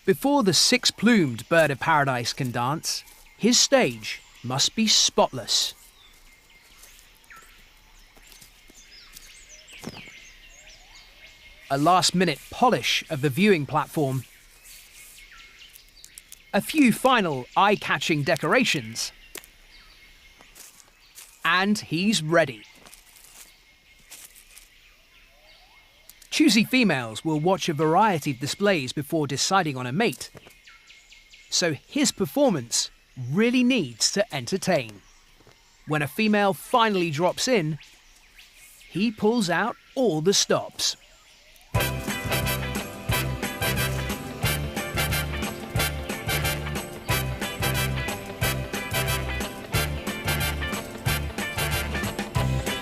Before the six-plumed bird of paradise can dance, his stage must be spotless. A last-minute polish of the viewing platform, a few final eye-catching decorations, and he's ready. Choosy females will watch a variety of displays before deciding on a mate, so his performance really needs to entertain. When a female finally drops in, he pulls out all the stops.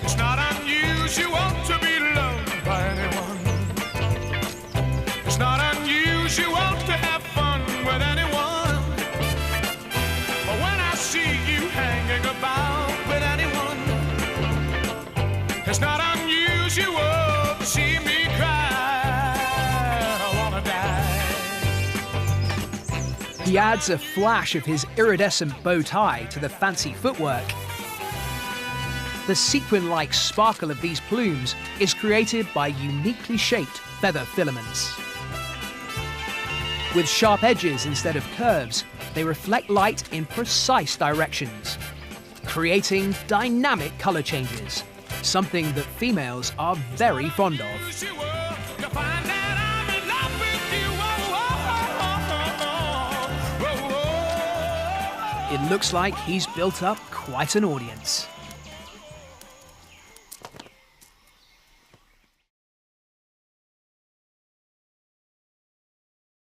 It's not unusual to be loved by anyone. It's not unusual to have fun with anyone. But when I see you hanging about with anyone, it's not unusual to see me cry. I wanna die. He adds a flash of his iridescent bow tie to the fancy footwork. The sequin-like sparkle of these plumes is created by uniquely shaped feather filaments. With sharp edges instead of curves, they reflect light in precise directions, creating dynamic color changes, something that females are very fond of. It looks like he's built up quite an audience.